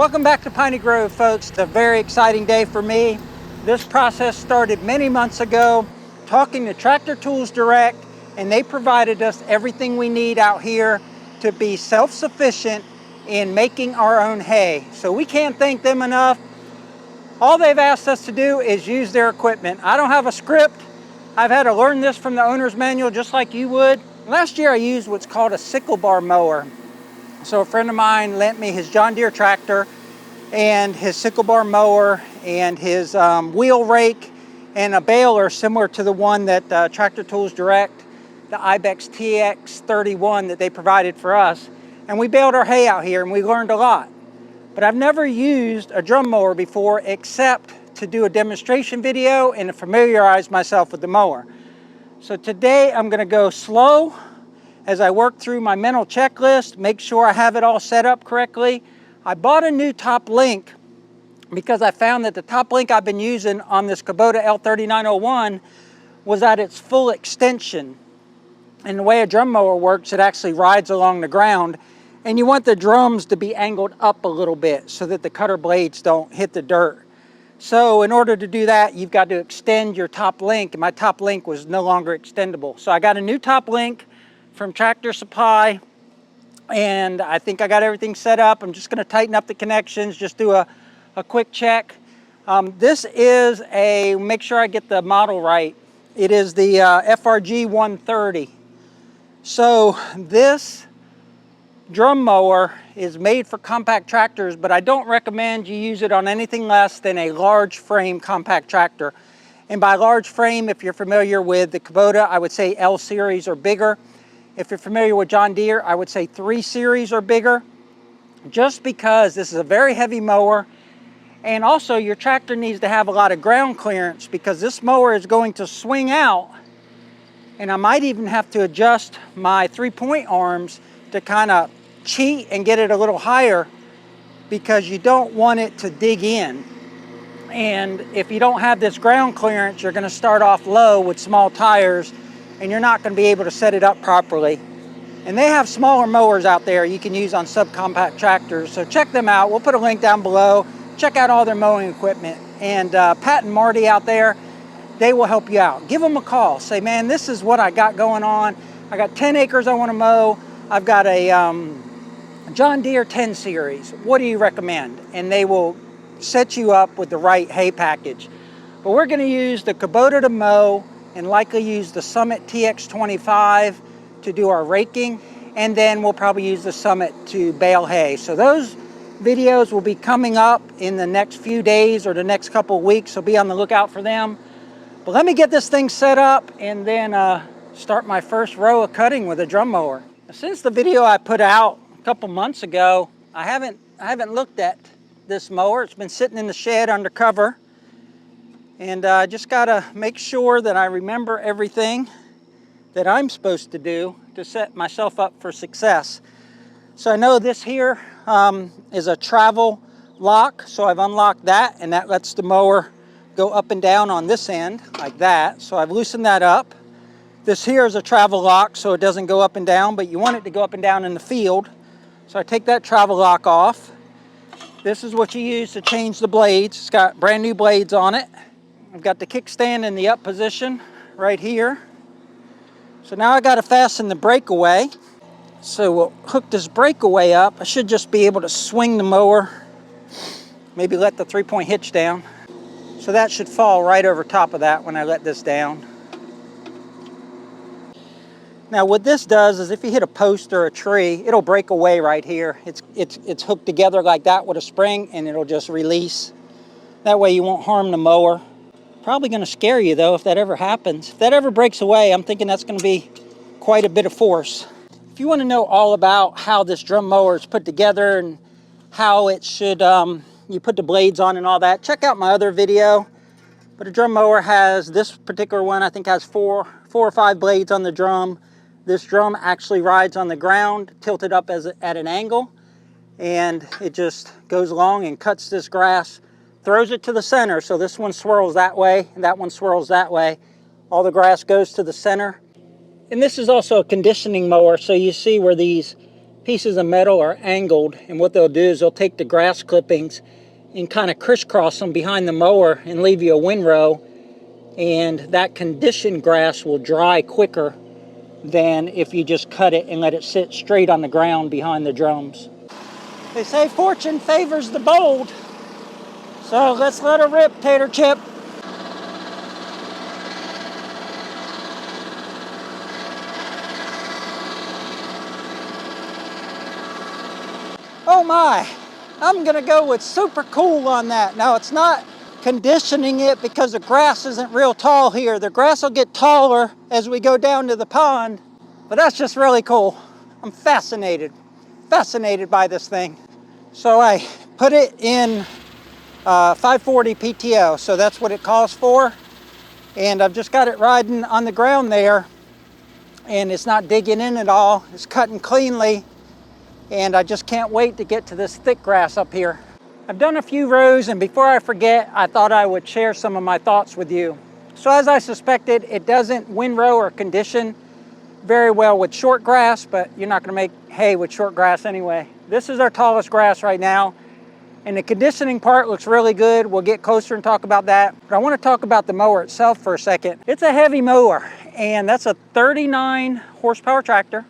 Welcome back to Piney Grove, folks. It's a very exciting day for me. This process started many months ago, talking to Tractor Tools Direct, and they provided us everything we need out here to be self-sufficient in making our own hay. So we can't thank them enough. All they've asked us to do is use their equipment. I don't have a script. I've had to learn this from the owner's manual just like you would. Last year I used what's called a sickle bar mower. So a friend of mine lent me his John Deere tractor and his sickle bar mower and his wheel rake and a baler similar to the one that Tractor Tools Direct, the IBEX TX31 that they provided for us. And we baled our hay out here and we learned a lot. But I've never used a drum mower before except to do a demonstration video and to familiarize myself with the mower. So today I'm gonna go slow as I work through my mental checklist, make sure I have it all set up correctly. I bought a new top link because I found that the top link I've been using on this Kubota L3901 was at its full extension. And the way a drum mower works, it actually rides along the ground, and you want the drums to be angled up a little bit so that the cutter blades don't hit the dirt. So in order to do that, you've got to extend your top link, and my top link was no longer extendable. So I got a new top link from Tractor Supply, and I think I got everything set up. I'm just going to tighten up the connections, just do a quick check. This is make sure I get the model right. It is the FRG 130. So this drum mower is made for compact tractors, but I don't recommend you use it on anything less than a large frame compact tractor. And by large frame, if you're familiar with the Kubota, I would say L series or bigger. If you're familiar with John Deere, I would say 3 series or bigger, just because this is a very heavy mower. And also your tractor needs to have a lot of ground clearance because this mower is going to swing out, and I might even have to adjust my 3-point arms to kind of cheat and get it a little higher because you don't want it to dig in. And if you don't have this ground clearance, you're going to start off low with small tires and you're not going to be able to set it up properly. And they have smaller mowers out there you can use on subcompact tractors, so check them out. We'll put a link down below. Check out all their mowing equipment. And Pat and Marty out there, they will help you out. Give them a call. Say, man, this is what I got going on. I got 10 acres I want to mow. I've got a John Deere 10 series. What do you recommend? And they will set you up with the right hay package. But we're going to use the Kubota to mow and likely use the Summit TX25 to do our raking, and then we'll probably use the Summit to bale hay. So those videos will be coming up in the next few days or the next couple of weeks, so be on the lookout for them. But let me get this thing set up and then start my first row of cutting with a drum mower. Since the video I put out a couple months ago, I haven't looked at this mower. It's been sitting in the shed under cover, and I just gotta make sure that I remember everything that I'm supposed to do to set myself up for success. So I know this here is a travel lock, so I've unlocked that, and that lets the mower go up and down on this end like that. So I've loosened that up. This here is a travel lock, so it doesn't go up and down, but you want it to go up and down in the field. So I take that travel lock off. This is what you use to change the blades. It's got brand new blades on it. I've got the kickstand in the up position right here. So now I got to fasten the breakaway. So we'll hook this breakaway up. I should just be able to swing the mower, maybe let the 3-point hitch down. So that should fall right over top of that when I let this down. Now what this does is if you hit a post or a tree, it'll break away right here. It's hooked together like that with a spring, and it'll just release. That way you won't harm the mower. Probably going to scare you though if that ever happens. If that ever breaks away, I'm thinking that's going to be quite a bit of force. If you want to know all about how this drum mower is put together and how it should, you put the blades on and all that, check out my other video. But a drum mower has, this particular one I think has four or five blades on the drum. This drum actually rides on the ground, tilted up at an angle, and it just goes along and cuts this grass, throws it to the center. So this one swirls that way, and that one swirls that way. All the grass goes to the center. And this is also a conditioning mower, so you see where these pieces of metal are angled, and what they'll do is they'll take the grass clippings and kind of crisscross them behind the mower and leave you a windrow, and that conditioned grass will dry quicker than if you just cut it and let it sit straight on the ground behind the drums. They say fortune favors the bold, so let's let her rip, Tater Chip. Oh my, I'm gonna go with super cool on that. Now it's not conditioning it because the grass isn't real tall here. The grass will get taller as we go down to the pond, but that's just really cool. I'm fascinated by this thing. So I put it in 540 PTO, so that's what it calls for. And I've just got it riding on the ground there, and it's not digging in at all. It's cutting cleanly. And I just can't wait to get to this thick grass up here. I've done a few rows, and before I forget, I thought I would share some of my thoughts with you. So as I suspected, it doesn't windrow or condition very well with short grass, but you're not gonna make hay with short grass anyway. This is our tallest grass right now, and the conditioning part looks really good. We'll get closer and talk about that. But I wanna talk about the mower itself for a second. It's a heavy mower, and that's a 39 horsepower tractor.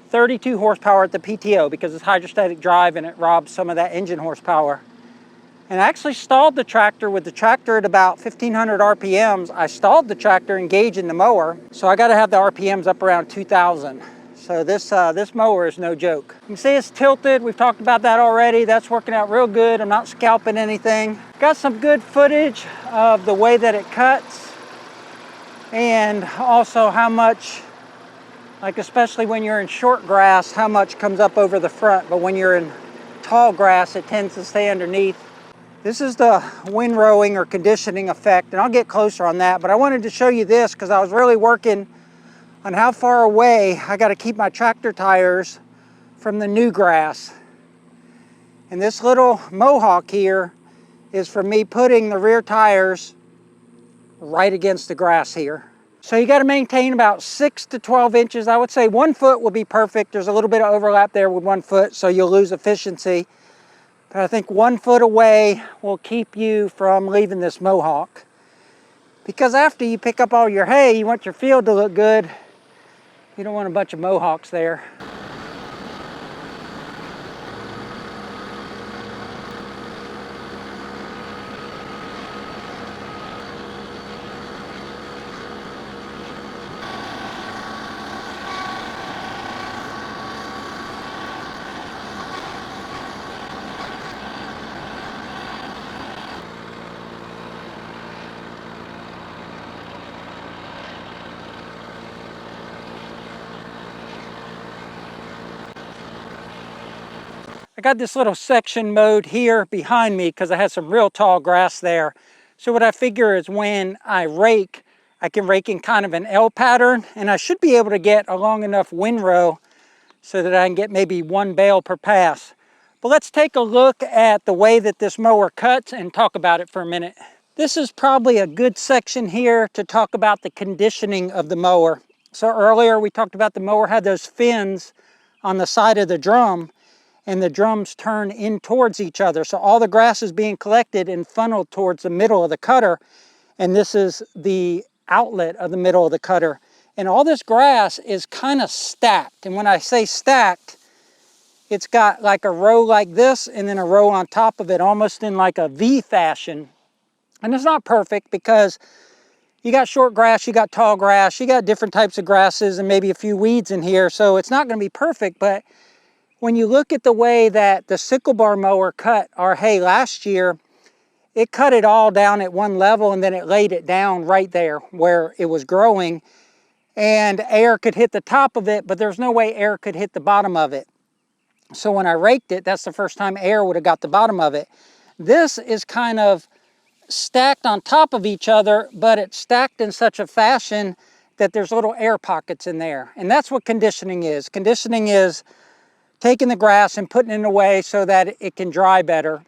32 horsepower at the PTO because it's hydrostatic drive and it robs some of that engine horsepower. And I actually stalled the tractor with the tractor at about 1500 RPMs. I stalled the tractor engaging the mower, so I gotta have the RPMs up around 2000. So this mower is no joke. You can see it's tilted. We've talked about that already. That's working out real good. I'm not scalping anything. Got some good footage of the way that it cuts and also how much, like especially when you're in short grass, how much comes up over the front, but when you're in tall grass, it tends to stay underneath. This is the windrowing or conditioning effect, and I'll get closer on that, but I wanted to show you this because I was really working on how far away I got to keep my tractor tires from the new grass. And this little mohawk here is for me putting the rear tires right against the grass here. So you got to maintain about 6 to 12 inches. I would say 1 foot will be perfect. There's a little bit of overlap there with 1 foot, so you'll lose efficiency. But I think 1 foot away will keep you from leaving this mohawk. Because after you pick up all your hay, you want your field to look good. You don't want a bunch of mohawks there. I got this little section mowed here behind me because I had some real tall grass there. So what I figure is when I rake, I can rake in kind of an L pattern, and I should be able to get a long enough windrow so that I can get maybe 1 bale per pass. But let's take a look at the way that this mower cuts and talk about it for a minute. This is probably a good section here to talk about the conditioning of the mower. So earlier we talked about the mower had those fins on the side of the drum, and the drums turn in towards each other. So all the grass is being collected and funneled towards the middle of the cutter. And this is the outlet of the middle of the cutter. And all this grass is kind of stacked. And when I say stacked, it's got like a row like this and then a row on top of it, almost in like a V fashion. And it's not perfect because you got short grass, you got tall grass, you got different types of grasses and maybe a few weeds in here. So it's not going to be perfect, but when you look at the way that the sickle bar mower cut our hay last year, it cut it all down at one level and then it laid it down right there where it was growing, and air could hit the top of it, but there's no way air could hit the bottom of it. So when I raked it, that's the first time air would have got the bottom of it. This is kind of stacked on top of each other, but it's stacked in such a fashion that there's little air pockets in there. And that's what conditioning is. Conditioning is taking the grass and putting it away so that it can dry better.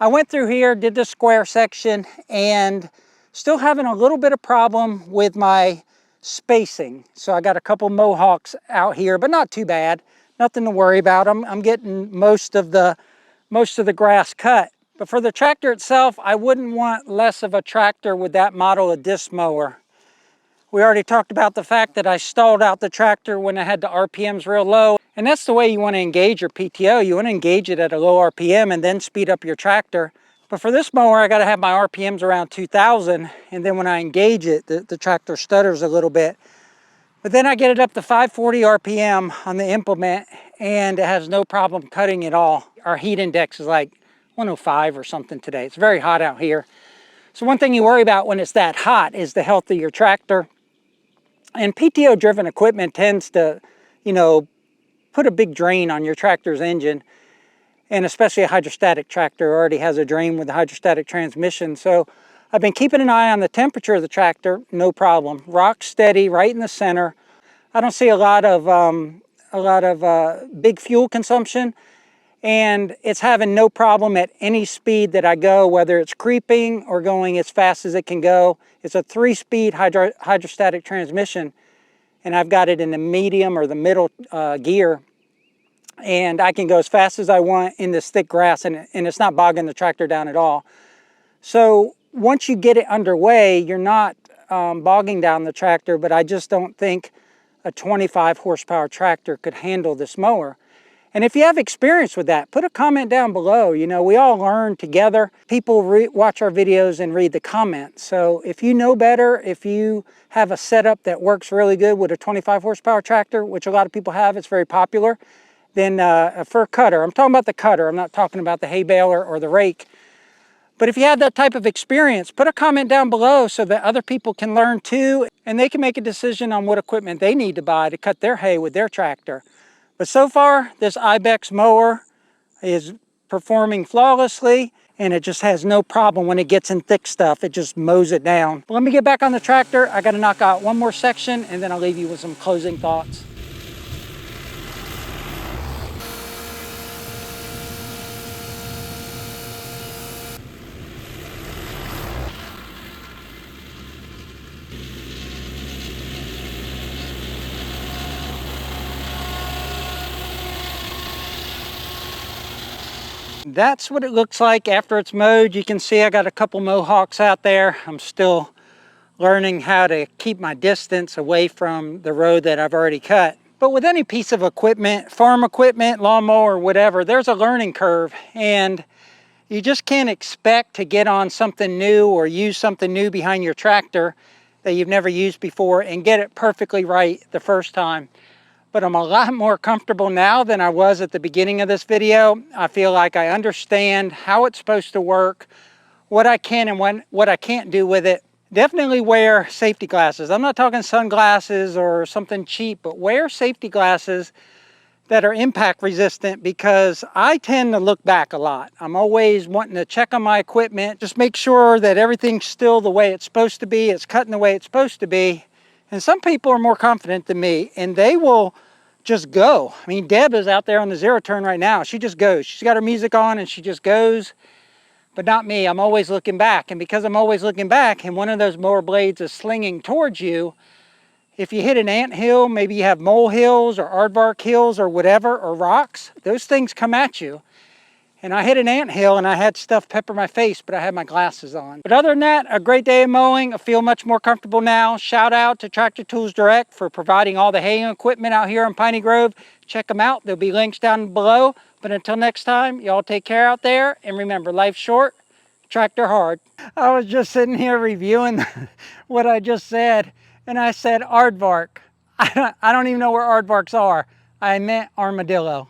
I went through here, did the square section, and still having a little bit of problem with my spacing. So I got a couple mohawks out here, but not too bad. nothing to worry about. I'm getting most of the grass cut. But for the tractor itself, I wouldn't want less of a tractor with that model of disc mower. We already talked about the fact that I stalled out the tractor when I had the RPMs real low. And that's the way you want to engage your PTO. You want to engage it at a low RPM and then speed up your tractor. But for this mower, I got to have my RPMs around 2,000. And then when I engage it, the tractor stutters a little bit. But then I get it up to 540 RPM on the implement, and it has no problem cutting at all. Our heat index is like 105 or something today. It's very hot out here. So one thing you worry about when it's that hot is the health of your tractor. And PTO driven equipment tends to, put a big drain on your tractor's engine. And especially a hydrostatic tractor already has a drain with the hydrostatic transmission. So I've been keeping an eye on the temperature of the tractor, no problem. Rock steady, right in the center. I don't see a lot of big fuel consumption, and it's having no problem at any speed that I go, whether it's creeping or going as fast as it can go. It's a 3-speed hydrostatic transmission, and I've got it in the medium or the middle gear, and I can go as fast as I want in this thick grass, and it's not bogging the tractor down at all. So once you get it underway, you're not bogging down the tractor, but I just don't think a 25 horsepower tractor could handle this mower. And if you have experience with that, put a comment down below. We all learn together. People watch our videos and read the comments. So if you know better, if you have a setup that works really good with a 25 horsepower tractor, which a lot of people have, it's very popular, then for a cutter, I'm talking about the cutter, I'm not talking about the hay baler or the rake. But if you have that type of experience, put a comment down below so that other people can learn too, and they can make a decision on what equipment they need to buy to cut their hay with their tractor. But so far, this IBEX mower is performing flawlessly, and it just has no problem when it gets in thick stuff. It just mows it down. But let me get back on the tractor. I got to knock out one more section, and then I'll leave you with some closing thoughts. That's what it looks like after it's mowed. You can see I got a couple mohawks out there. I'm still learning how to keep my distance away from the road that I've already cut. But with any piece of equipment, farm equipment, lawnmower, whatever, there's a learning curve, and you just can't expect to get on something new or use something new behind your tractor that you've never used before and get it perfectly right the first time. But I'm a lot more comfortable now than I was at the beginning of this video. I feel like I understand how it's supposed to work, what I can and what I can't do with it. Definitely wear safety glasses. I'm not talking sunglasses or something cheap, but wear safety glasses that are impact resistant, because I tend to look back a lot. I'm always wanting to check on my equipment, just make sure that everything's still the way it's supposed to be, it's cutting the way it's supposed to be. And some people are more confident than me, and they will just go. I mean, Deb is out there on the zero turn right now. She just goes. She's got her music on and she just goes. But not me. I'm always looking back. And because I'm always looking back and one of those mower blades is slinging towards you, if you hit an ant hill, maybe you have mole hills or aardvark hills or whatever, or rocks, those things come at you. And I hit an ant hill and I had stuff pepper my face, but I had my glasses on. But other than that, a great day of mowing. I feel much more comfortable now. Shout out to Tractor Tools Direct for providing all the haying equipment out here in Piney Grove. Check them out. There'll be links down below. But until next time, y'all take care out there. And remember, life's short, tractor hard. I was just sitting here reviewing what I just said, and I said aardvark. I don't even know where aardvarks are. I meant armadillo.